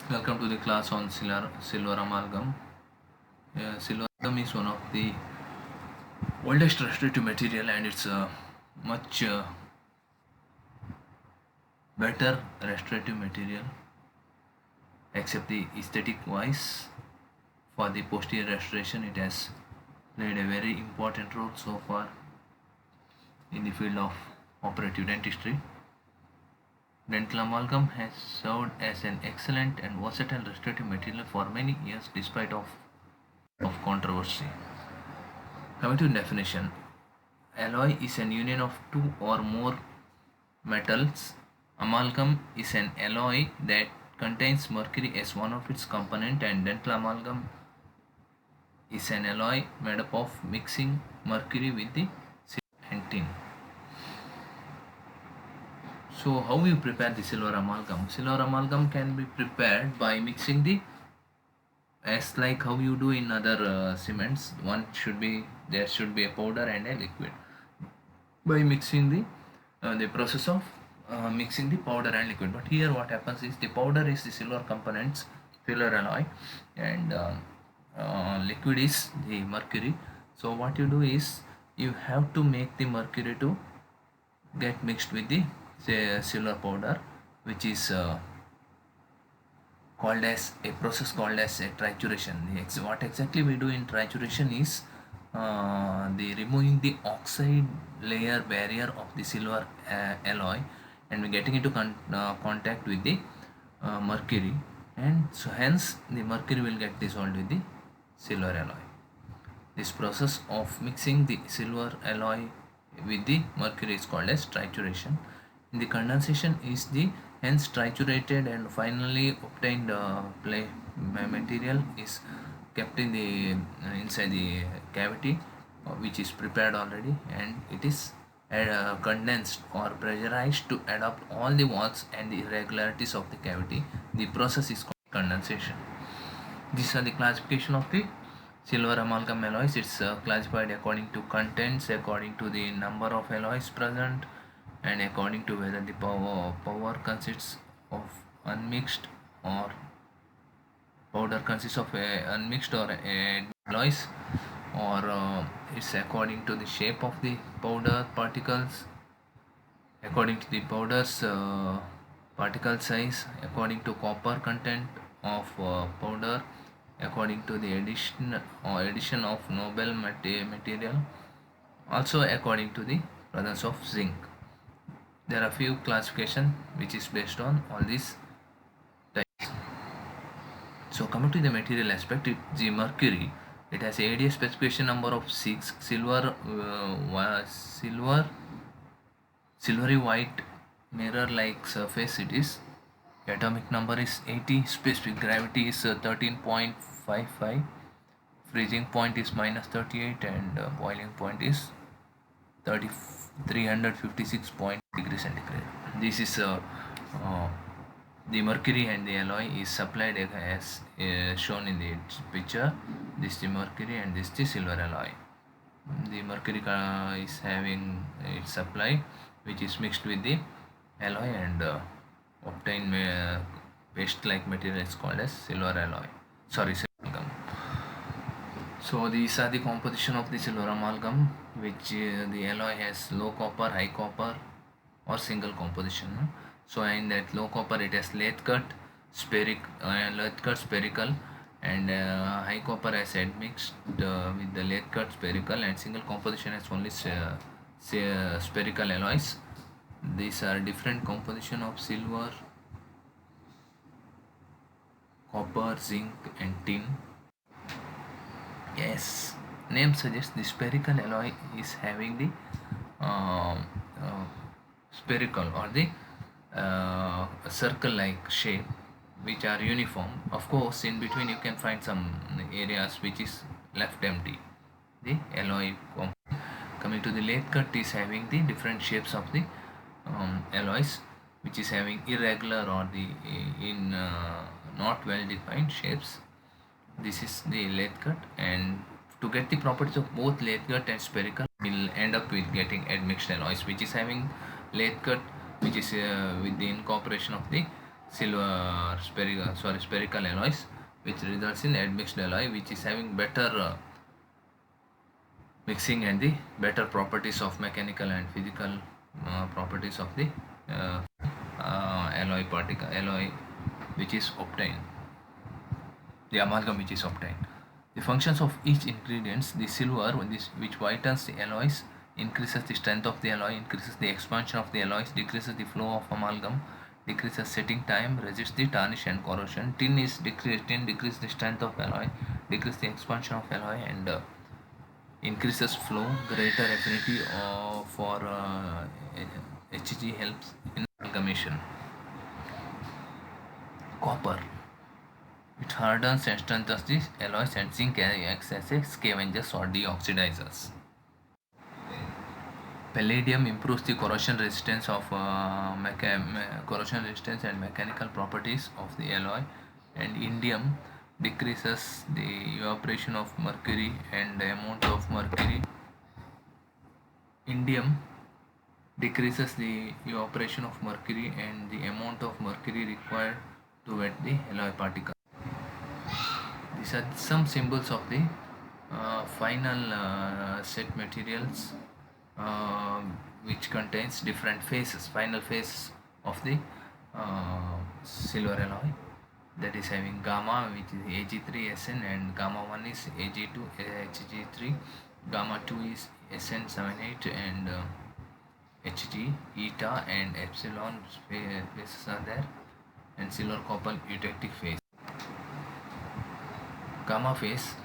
Welcome to the class on silver amalgam. Silver amalgam is one of the oldest restorative material, and it's a much better restorative material except the aesthetic wise. For the posterior restoration, it has played a very important role so far in the field of operative dentistry. Dental amalgam has served as an excellent and versatile restorative material for many years despite of controversy. Coming to definition, alloy is an union of two or more metals. Amalgam is an alloy that contains mercury as one of its components, and dental amalgam is an alloy made up of mixing mercury with the silver and tin. So how you prepare the silver amalgam? Silver amalgam can be prepared by mixing the, as like how you do in other cements. There should be a powder and a liquid. By mixing the process of mixing the powder and liquid. But here what happens is the powder is the silver components, silver alloy, and liquid is the mercury. So what you do is you have to make the mercury to get mixed with the silver powder, which is called as a process called as a trituration. What exactly we do in trituration is the removing the oxide layer barrier of the silver alloy, and we're getting into contact with the mercury, and so hence the mercury will get dissolved with the silver alloy. This process of mixing the silver alloy with the mercury is called as trituration. In the condensation is the hence triturated and finally obtained material is kept in the inside the cavity, which is prepared already, and it is condensed or pressurized to adapt all the walls and the irregularities of the cavity. The process is called condensation. These are the classification of the silver amalgam alloys. It's classified according to contents, according to the number of alloys present, and according to whether the power consists of unmixed or powder consists of unmixed or alloys, or it's according to the shape of the powder particles, according to the powder's particle size, according to copper content of powder, according to the addition of noble material, also according to the presence of zinc. There are few classification which is based on all these types. So coming to the material aspect, the mercury, it has ADA specification number of 6. Silvery white mirror like surface it is. Atomic number is 80. Specific gravity is 13.55. Freezing point is -38, and boiling point is 356 degrees centigrade. This is the mercury, and the alloy is supplied as shown in the picture. This is the mercury and this is the silver alloy. The mercury is having its supply, which is mixed with the alloy and obtain paste like material is called as silver alloy. Silver amalgam. So these are the composition of the silver amalgam, which the alloy has low copper, high copper, or single composition. So in that low copper it has lathe cut spherical, and high copper has admixed with the lathe cut spherical, and single composition has only spherical alloys. These are different composition of silver, copper, zinc, and tin. Yes, name suggests the spherical alloy is having the spherical or the circle like shape, which are uniform. Of course, in between you can find some areas which is left empty. The alloy coming to the lathe cut is having the different shapes of the alloys, which is having irregular or the in not well defined shapes. This is the lathe cut, and to get the properties of both lathe cut and spherical, we'll end up with getting admixed alloys, which is having lathe cut, which is with the incorporation of the spherical alloys, which results in admixed alloy, which is having better mixing and the better properties of mechanical and physical properties of the uh, alloy which is obtained, the amalgam which is obtained. The functions of each ingredients: the silver, which whitens the alloys, increases the strength of the alloy, increases the expansion of the alloys, decreases the flow of amalgam, decreases setting time, resists the tarnish and corrosion. Tin decreases the strength of alloy, decreases the expansion of alloy, and increases flow. Greater affinity for Hg helps in amalgamation. Copper, it hardens and strengthens the alloys, and zinc acts as a scavengers or deoxidizers. Palladium improves the corrosion resistance and mechanical properties of the alloy, and indium decreases the evaporation of mercury and the amount of mercury. Indium decreases the evaporation of mercury and the amount of mercury required to wet the alloy particle. These are some symbols of the final set materials, uh, which contains different phases, final phases of the silver alloy, that is having gamma, which is Ag3Sn, and gamma 1 is Ag2 Hg3, gamma 2 is Sn78, and Hg, eta, and epsilon phases are there, and silver copper eutectic phase. Gamma phase,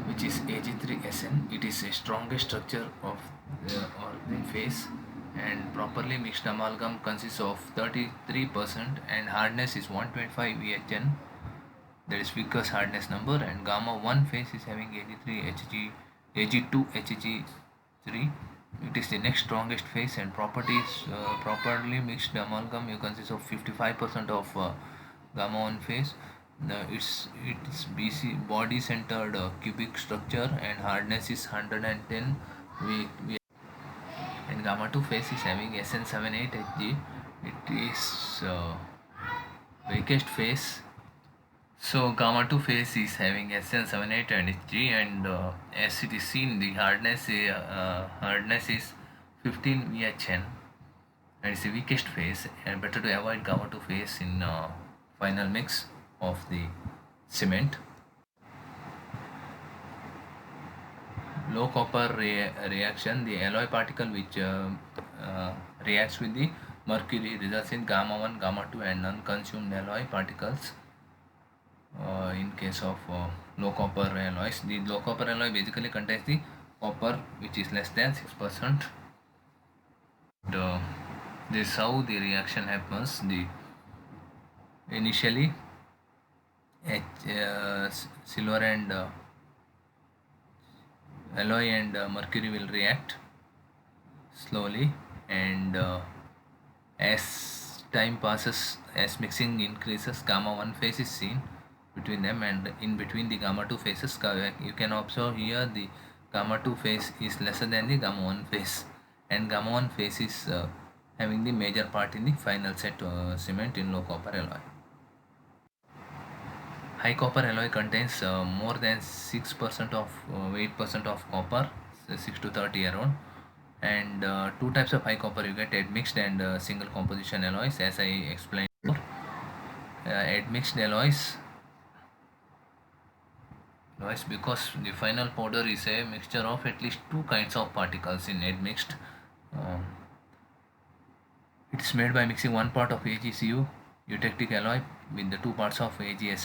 which is Ag3Sn, it is a strongest structure of the phase, and properly mixed amalgam consists of 33%, and hardness is 125 VHN, that is Vickers hardness number. And gamma 1 phase is having Ag2 Hg3, it is the next strongest phase, and properties properly mixed amalgam consists of 55% of gamma 1 phase. It's BC body centered cubic structure, and hardness is 110 and gamma 2 phase is having Sn78 Hg. It is weakest phase. So gamma 2 phase is having Sn78 and Hg, and as it is seen, the hardness is 15 VHN, and it's the weakest phase, and better to avoid gamma 2 phase in final mix of the cement. Low copper reaction, the alloy particle which reacts with the mercury results in gamma 1, gamma 2, and unconsumed alloy particles. In case of low copper alloys, the low copper alloy basically contains the copper which is less than 6%. This is how the reaction happens. The initially silver and alloy and mercury will react slowly, and as time passes, as mixing increases, gamma 1 phase is seen between them, and in between the gamma 2 phases you can observe here the gamma 2 phase is lesser than the gamma 1 phase, and gamma 1 phase is having the major part in the final set cement in low copper alloy. High copper alloy contains more than 6% of 8% of copper, 6 to 30 around, and two types of high copper you get: admixed and single composition alloys, as I explained before. Admixed alloys, because the final powder is a mixture of at least two kinds of particles in admixed. Um, it's made by mixing one part of AgCu eutectic alloy with the two parts of AgS.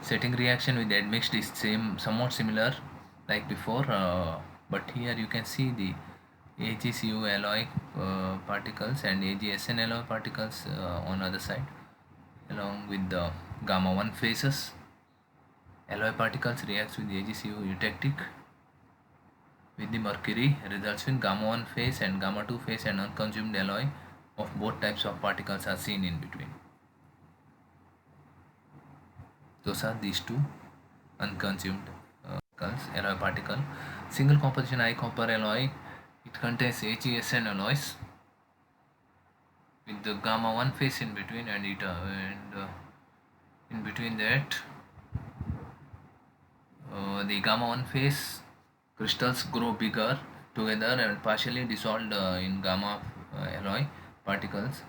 Setting reaction with admixed is somewhat similar like before, but here you can see the AgCu alloy particles and AgSn alloy particles on other side, along with the gamma 1 phases. Alloy particles reacts with the AgCu eutectic with the mercury, results in gamma 1 phase, and gamma 2 phase and unconsumed alloy of both types of particles are seen in between. Those are these two unconsumed alloy particle. Single composition high copper alloy, it contains AgSn alloys with the gamma 1 phase in between, and it and in between that the gamma 1 phase crystals grow bigger together and partially dissolved in gamma alloy particles,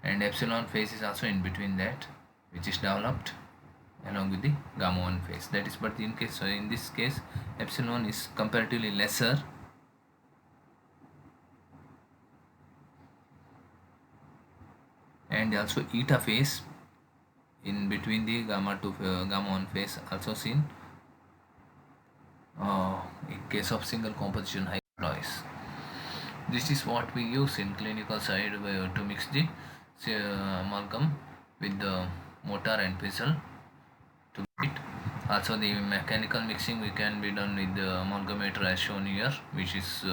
and epsilon phase is also in between that, which is developed along with the gamma 1 phase. That is, but in this case epsilon is comparatively lesser, and also eta phase in between the gamma 1 phase also seen in case of single composition high alloys. This is what we use in clinical side to mix the amalgam with the mortar and pestle to it. Also the mechanical mixing we can be done with the amalgamator as shown here, which is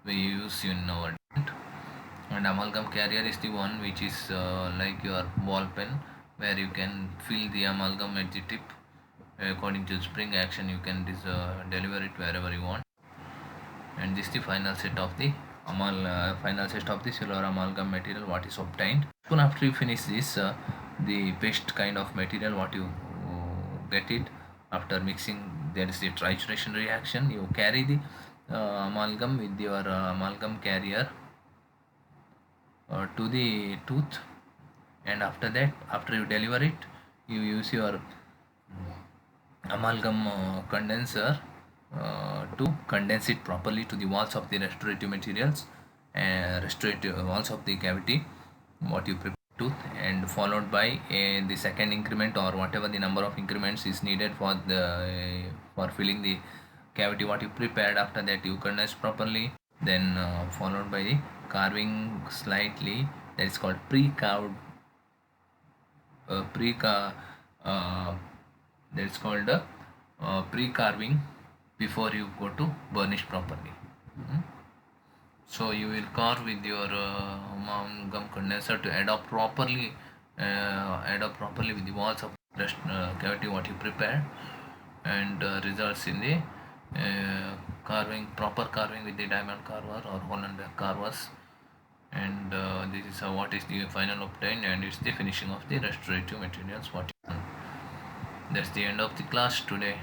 we use in our tent. And amalgam carrier is the one which is like your ball pen, where you can fill the amalgam at the tip. According to spring action you can deliver it wherever you want. And this is the final set of the silver amalgam material what is obtained. Soon after you finish this, the paste kind of material what you get it after mixing, there is the trituration reaction. You carry the amalgam with your amalgam carrier to the tooth, and after that, after you deliver it, you use your amalgam condenser to condense it properly to the walls of the restorative materials, restorative walls of the cavity what you prepare tooth, and followed by the second increment or whatever the number of increments is needed for the for filling the cavity what you prepared. After that you condense properly, then followed by the carving slightly, that is called pre-carved pre that's called pre-carving before you go to burnish properly. Mhm. So you will carve with your amalgam condenser to add up properly with the walls of rest cavity what you prepared, and results in the proper carving with the diamond carver or Hollenbeck carvers. And this is what is the final obtained, and it's the finishing of the restorative materials what you done. That's the end of the class today.